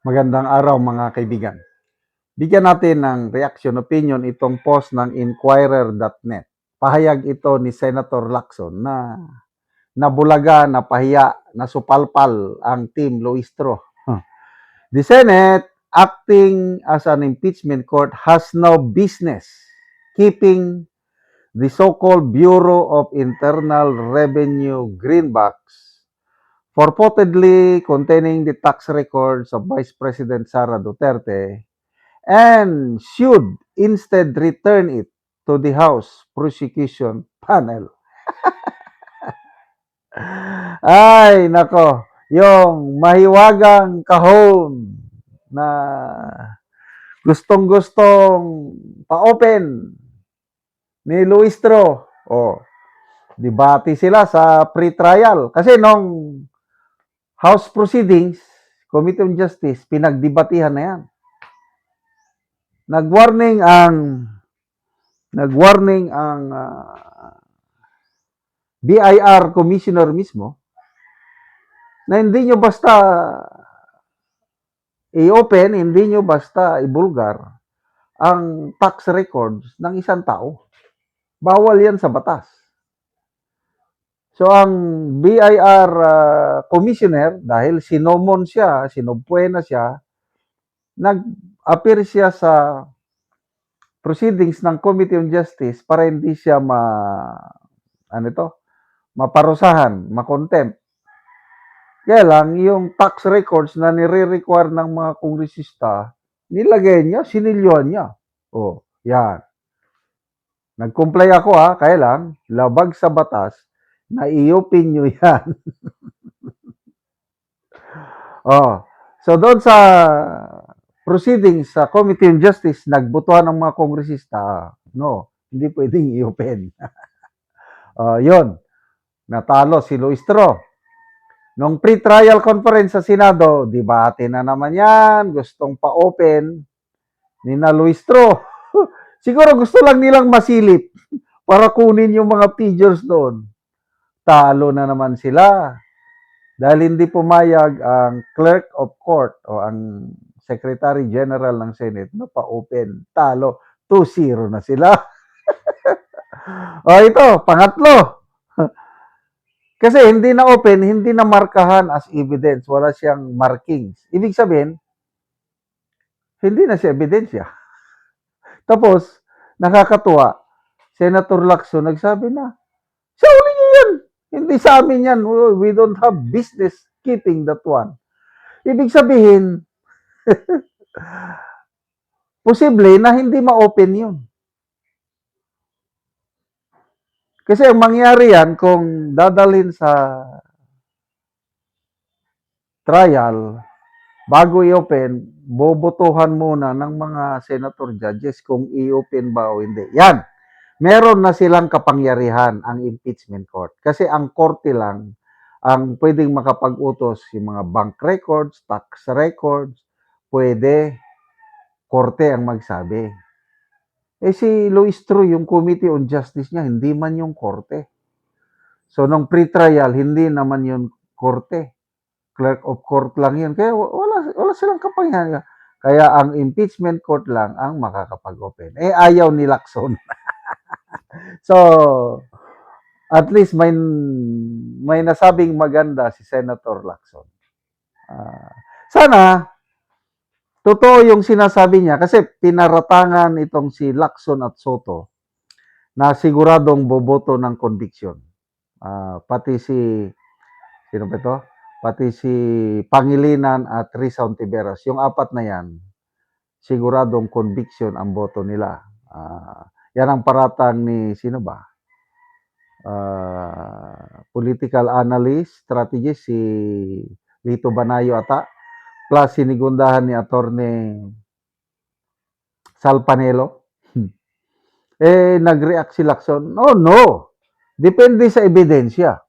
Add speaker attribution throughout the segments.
Speaker 1: Magandang araw mga kaibigan. Bigyan natin ng reaction opinion itong post ng Inquirer.net. Pahayag ito ni Senator Lacson na nabulaga, napahiya, nasupalpal ang Team Luistro. The Senate, acting as an impeachment court, has no business keeping the so-called Bureau of Internal Revenue greenbox purportedly containing the tax records of Vice President Sara Duterte and should instead return it to the House Prosecution Panel. Ay, nako, yung mahiwagang kahon na gustong-gustong pa-open ni Luistro. Oh, debate sila sa pre-trial. Kasi nung House Proceedings, Committee on Justice, pinagdebatihan na yan. Nagwarning ang BIR commissioner mismo na hindi nyo basta i-open, hindi nyo basta ibulgar ang tax records ng isang tao. Bawal yan sa batas. So ang BIR commissioner, dahil sinomon siya, sinobpuena siya, nag-appear siya sa proceedings ng Committee on Justice para hindi siya maparusahan, makontempt. Kaya lang, yung tax records na nire-require ng mga kongresista, nilagay niya, sinilyohan niya. Oh, yan. Nag-comply ako kaya lang, labag sa batas, na i-open nyo yan. Oh, so doon sa proceedings sa Committee on Justice, nagbutuhan ng mga kongresista, no, hindi pwedeng i-open. Yun, natalo si Luistro. Nung pre-trial conference sa Senado, debate na naman yan, gustong pa-open ni na Luistro. Siguro gusto lang nilang masilip para kunin yung mga figures doon. Talo na naman sila. Dahil hindi pumayag ang Clerk of Court o ang Secretary General ng Senate na pa-open. Talo. 2-0 na sila. Ito, pangatlo. Kasi hindi na open, hindi na markahan as evidence. Wala siyang markings. Ibig sabihin, hindi na siya ebidensya. Tapos, nakakatuwa, Senator Lacson nagsabi na, sa uli niyo yan. Hindi sa amin yan. We don't have business keeping that one. Ibig sabihin, posible na hindi ma-open yun. Kasi ang mangyari yan, kung dadalhin sa trial, bago i-open, bobotohan muna ng mga senator judges kung i-open ba o hindi. Yan. Meron na silang kapangyarihan ang impeachment court. Kasi ang korte lang ang pwedeng makapag-utos yung mga bank records, tax records, pwede korte ang magsabi. Si Luistro, yung Committee on Justice niya, hindi man yung korte. So, nung pre-trial, hindi naman yung korte. Clerk of court lang yun. Kaya wala silang kapangyarihan. Kaya ang impeachment court lang ang makakapag-open. Ayaw ni Lacson. So, at least may nasabing maganda si Senator Lacson. Sana, totoo yung sinasabi niya kasi pinaratangan itong si Lacson at Soto na siguradong boboto ng conviction. Pati sino ba ito? Pati si Pangilinan at Risa Ontiveros. Yung apat na yan, siguradong conviction ang boto nila. Yan ang paratang ni sino ba? Political analyst, strategist, si Lito Banayo ata, plus sinigundahan ni Attorney Sal Panelo. Nag-react si Lacson, no. Depende sa ebidensya.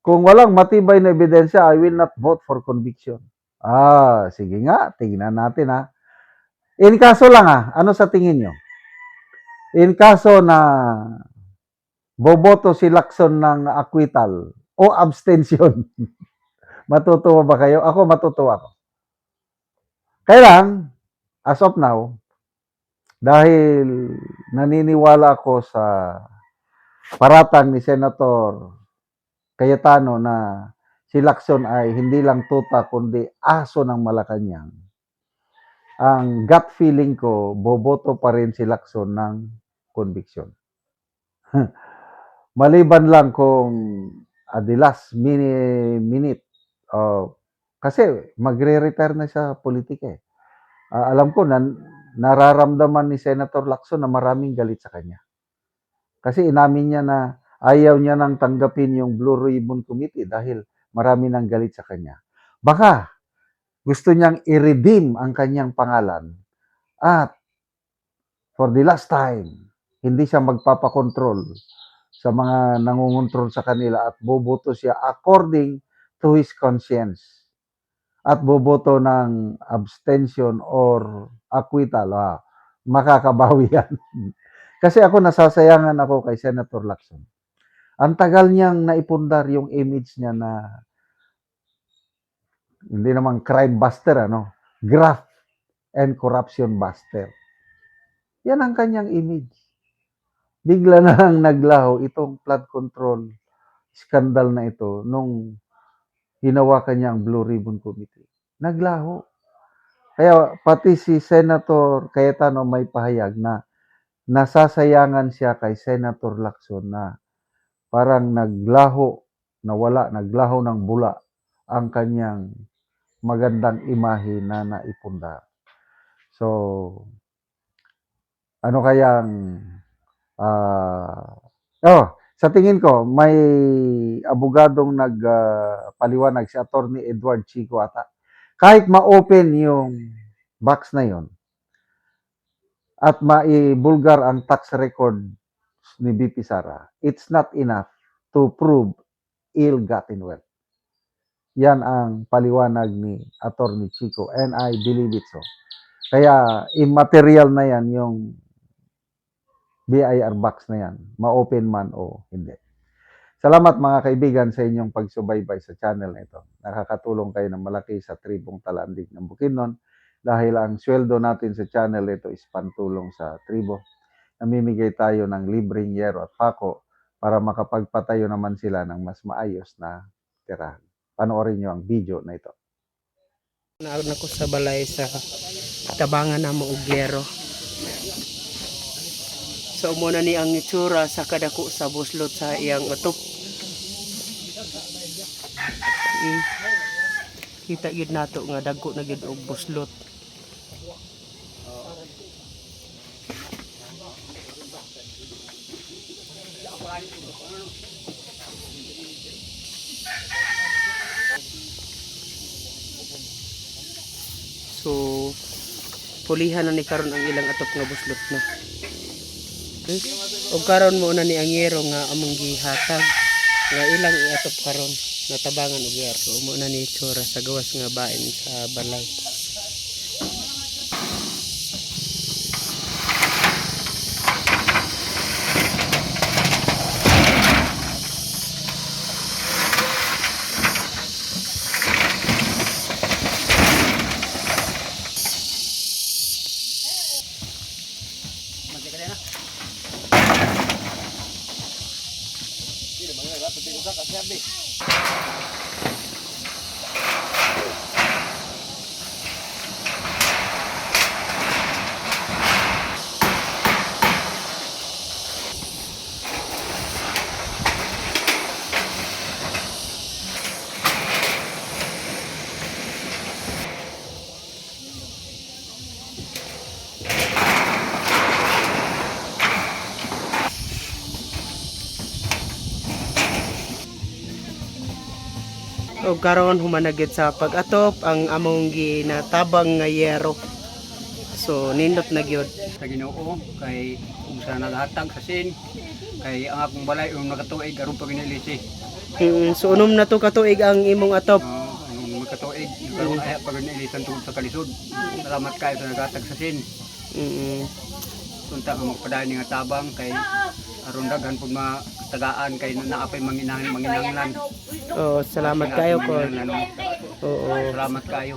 Speaker 1: Kung walang matibay na ebidensya, I will not vote for conviction. Sige nga, tingnan natin In kaso lang ano sa tingin nyo? In kaso na boboto si Lacson ng acquittal o abstention, matutuwa ba kayo? Ako matutuwa ako. Kaya lang, as of now, dahil naniniwala ako sa paratang ni Senator Cayetano na si Lacson ay hindi lang tuta kundi aso ng Malacanang, ang gut feeling ko, boboto pa rin si Lacson ng conviction. Maliban lang kung the last minute, kasi magre-retire na sa politika eh. Alam ko na nararamdaman ni Senator Lacson na maraming galit sa kanya. Kasi inamin niya na ayaw niya nang tanggapin yung Blue Ribbon Committee dahil marami nang galit sa kanya. Baka gusto niyang i-redeem ang kanyang pangalan at for the last time, hindi siya magpapakontrol sa mga nangungontrol sa kanila at boboto siya according to his conscience at boboto ng abstention or acquittal. Makakabawi yan. Kasi ako nasasayangan ako kay Senator Lacson. Ang tagal niyang naipundar yung image niya na hindi naman crime buster, graft and corruption buster. Yan ang kanyang image. Bigla na lang naglaho itong flood control scandal na ito nung hinawakan niya ang Blue Ribbon Committee. Naglaho. Kaya pati si Senator Cayetano may pahayag na nasasayangan siya kay Senator Lacson na parang naglaho ng bula ang kanyang magandang imahe na naipundar. So, ano kayang sa tingin ko may abogadong nagpaliwanag si Attorney Edward Chico ata. Kahit ma-open yung box na yon at maibulgar ang tax record ni BP Sara, it's not enough to prove ill-gotten wealth. Yan ang paliwanag ni Attorney Chico and I believe it so. Kaya immaterial na yan yung BIR box na yan, ma-open man o hindi. Salamat mga kaibigan sa inyong pagsubaybay sa channel na ito. Nakakatulong kayo ng malaki sa tribong Talandig ng Bukidnon dahil ang sweldo natin sa channel ito is pantulong sa tribo. Namimigay tayo ng libreng yero at pako para makapagpatayo naman sila ng mas maayos na tirahan. Panoorin nyo ang video na ito.
Speaker 2: Naon ako sa balay sa tabangan na mo og yero. So muna ni ang itsura sa kadako sa buslot sa iyang utop. Kita yun nato nga dagko na gyud og buslot. So pulihan na ni karon ang ilang atop nga buslot na. Okay? O karon mo na ni ang yero nga among gihatag nga ilang iatop karon natabangan og yero. So mo na ni itsura sa gawas nga bain sa balay. O karon humanagid sa pag-atop ang among ginatabang nga yero. So nindot na gyud.
Speaker 3: Sa Ginoo kay kung sa naghatag sa sin kay ang akong balay yung nakatuig aron pag inilisi.
Speaker 2: So unom na to katuig ang imong atop.
Speaker 3: Ang makatuig karon ay pag inilisan tungod sa kalisod. Salamat kayo sa naghatag sa sin. Sunta ka magpadayon nga tabang kay aron daghan pud matagaan kay naapay manginanglan.
Speaker 2: Oh, salamat kayo ko.
Speaker 3: Oo, salamat kayo.